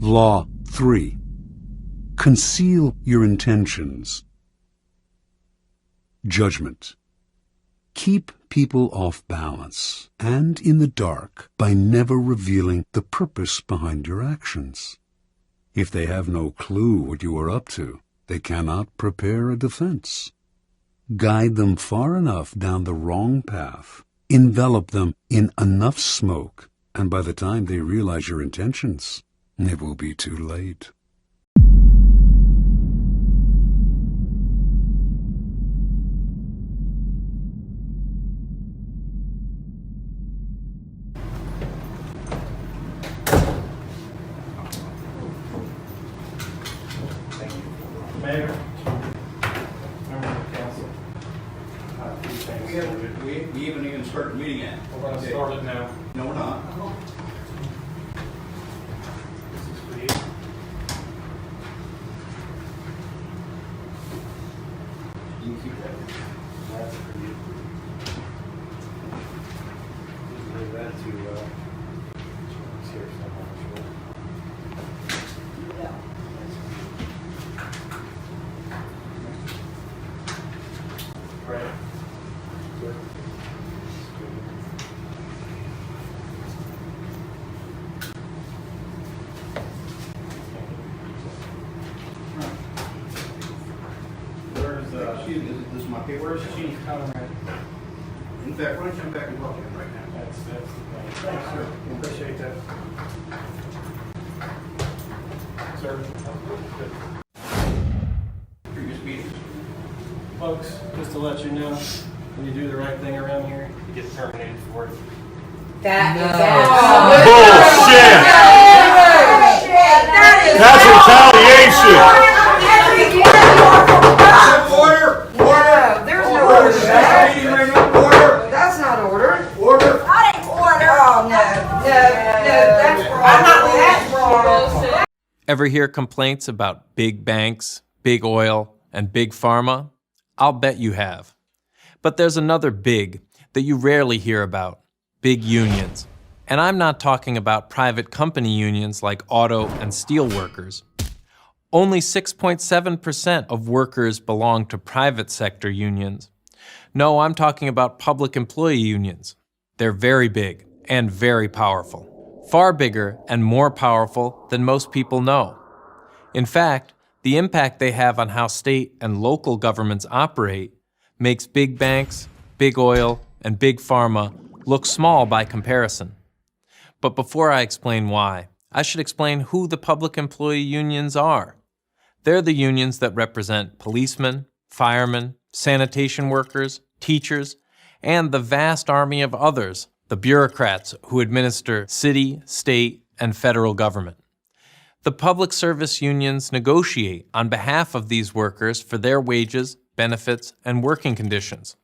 Law 3. Conceal your intentions. Judgment. Keep people off balance and in the dark by never revealing the purpose behind your actions. If they have no clue what you are up to, they cannot prepare a defense. Guide them far enough down the wrong path, envelop them in enough smoke, and by the time they realize your intentions, it will be too late. Mayor, members of the council. We haven't even started the meeting yet. We're going to start it now. No, we're not. This is for you. You can keep that. That's for you. Just leave that to, it's here somewhere, I'm sure. Right. Good. Where's Excuse me, this is my paper. where's Chief Conrad? In fact, why don't you come back and talk to him right now? That's the thing. Thanks, sir. Appreciate that. Sir. Good. Previous meetings. Folks, just to let you know, when you do the right thing around here, you get terminated for it. That Order! Order! There's no order to that. Meeting right now. Order! That's not order. Order! That ain't order. Oh, no, that's wrong. Ever hear complaints about big banks, big oil, and big pharma? I'll bet you have. But there's another big that you rarely hear about, big unions. And I'm not talking about private company unions like auto and steel workers. Only 6.7% of workers belong to private sector unions. No, I'm talking about public employee unions. They're very big and very powerful. Far bigger and more powerful than most people know. In fact, the impact they have on how state and local governments operate makes big banks, big oil, and big pharma look small by comparison. But before I explain why, I should explain who the public employee unions are. They're the unions that represent policemen, firemen, sanitation workers, teachers, and the vast army of others, the bureaucrats who administer city, state, and federal government. The public service unions negotiate on behalf of these workers for their wages, benefits, and working conditions.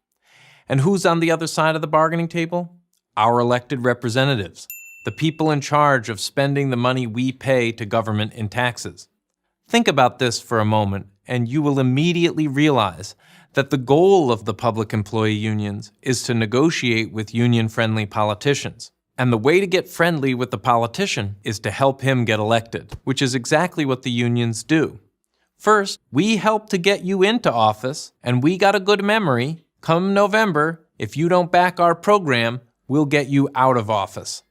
And who's on the other side of the bargaining table? Our elected representatives, the people in charge of spending the money we pay to government in taxes. Think about this for a moment, and you will immediately realize that the goal of the public employee unions is to negotiate with union-friendly politicians. And the way to get friendly with the politician is to help him get elected, which is exactly what the unions do. First, we help to get you into office, and we got a good memory. Come November, if you don't back our program, we'll get you out of office.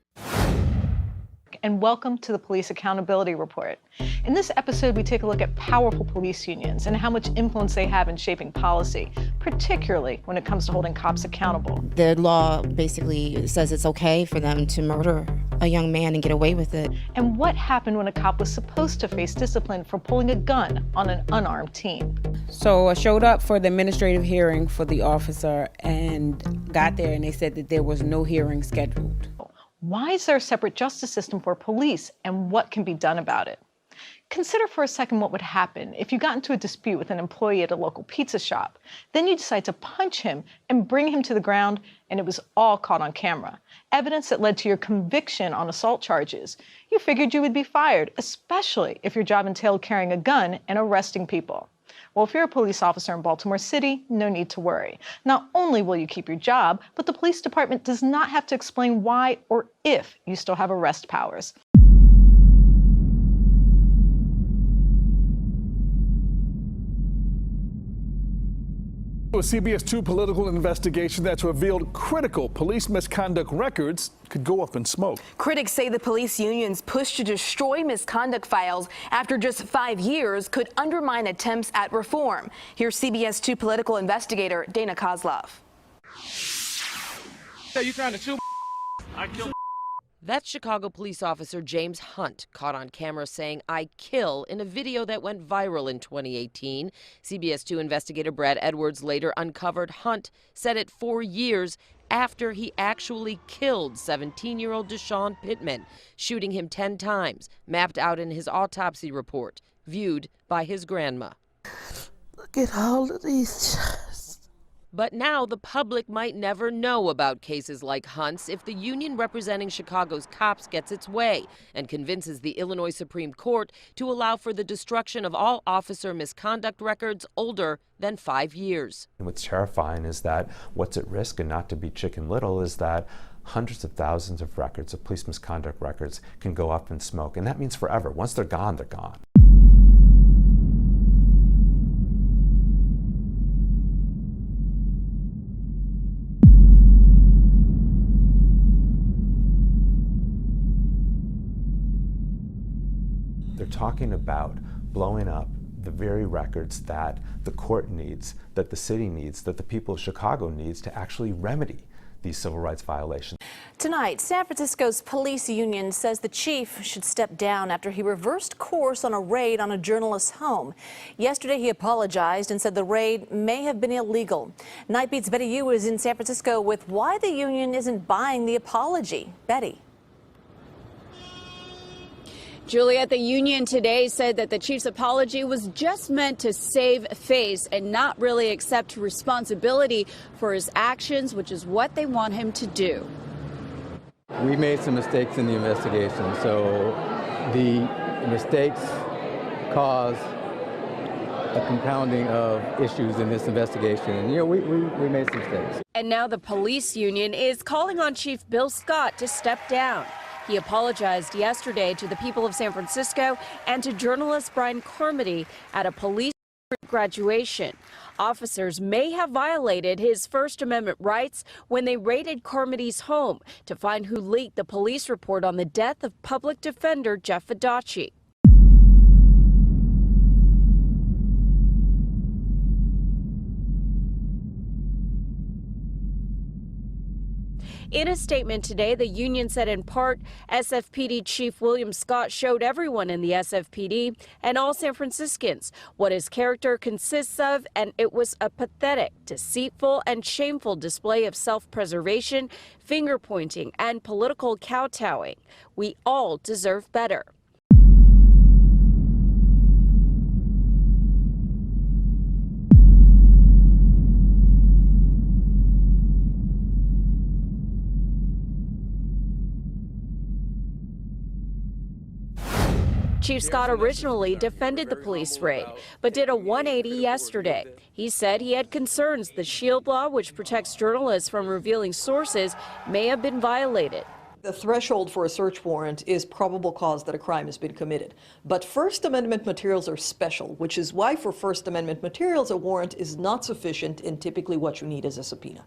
And welcome to the Police Accountability Report. In this episode, we take a look at powerful police unions and how much influence they have in shaping policy, particularly when it comes to holding cops accountable. The law basically says it's okay for them to murder a young man and get away with it. And what happened when a cop was supposed to face discipline for pulling a gun on an unarmed teen? So I showed up for the administrative hearing for the officer and got there and they said that there was no hearing scheduled. Why is there a separate justice system for police, and what can be done about it? Consider for a second what would happen if you got into a dispute with an employee at a local pizza shop. Then you decide to punch him and bring him to the ground, and it was all caught on camera. Evidence that led to your conviction on assault charges. You figured you would be fired, especially if your job entailed carrying a gun and arresting people. Well, if you're a police officer in Baltimore City, no need to worry. Not only will you keep your job, but the police department does not have to explain why or if you still have arrest powers. A CBS 2 political investigation that's revealed critical police misconduct records could go up in smoke. Critics say the police union's push to destroy misconduct files after just 5 years could undermine attempts at reform. Here's CBS 2 political investigator Dana Kozlov. So you trying to shoot? I killed. That's Chicago police officer James Hunt, caught on camera saying "I kill" in a video that went viral in 2018. CBS 2 investigator Brad Edwards later uncovered Hunt said it 4 years after he actually killed 17-year-old Deshaun Pittman, shooting him 10 times, mapped out in his autopsy report, viewed by his grandma. Look at all of these shots. But now the public might never know about cases like Hunt's if the union representing Chicago's cops gets its way and convinces the Illinois Supreme Court to allow for the destruction of all officer misconduct records older than 5 years. And what's terrifying is that what's at risk, and not to be Chicken Little, is that hundreds of thousands of records, of police misconduct records, can go up in smoke. And that means forever. Once they're gone, they're gone. They're talking about blowing up the very records that the court needs, that the city needs, that the people of Chicago needs to actually remedy these civil rights violations. Tonight, San Francisco's police union says the chief should step down after he reversed course on a raid on a journalist's home. Yesterday, he apologized and said the raid may have been illegal. Nightbeat's Betty Yu is in San Francisco with why the union isn't buying the apology. Betty. Juliet, the union today said that the chief's apology was just meant to save face and not really accept responsibility for his actions, which is what they want him to do. We made some mistakes in the investigation, so the mistakes caused a compounding of issues in this investigation. And, we made some mistakes. And now the police union is calling on Chief Bill Scott to step down. He apologized yesterday to the people of San Francisco and to journalist Brian Carmody at a police graduation. Officers may have violated his First Amendment rights when they raided Carmody's home to find who leaked the police report on the death of public defender Jeff Adachi. In a statement today, the union said in part, SFPD Chief William Scott showed everyone in the SFPD and all San Franciscans what his character consists of, and it was a pathetic, deceitful, and shameful display of self-preservation, finger-pointing, and political kowtowing. We all deserve better. Chief Scott originally defended the police raid, but did a 180 yesterday. He said he had concerns the SHIELD law, which protects journalists from revealing sources, may have been violated. The threshold for a search warrant is probable cause that a crime has been committed. But First Amendment materials are special, which is why for First Amendment materials a warrant is not sufficient and typically what you need is a subpoena.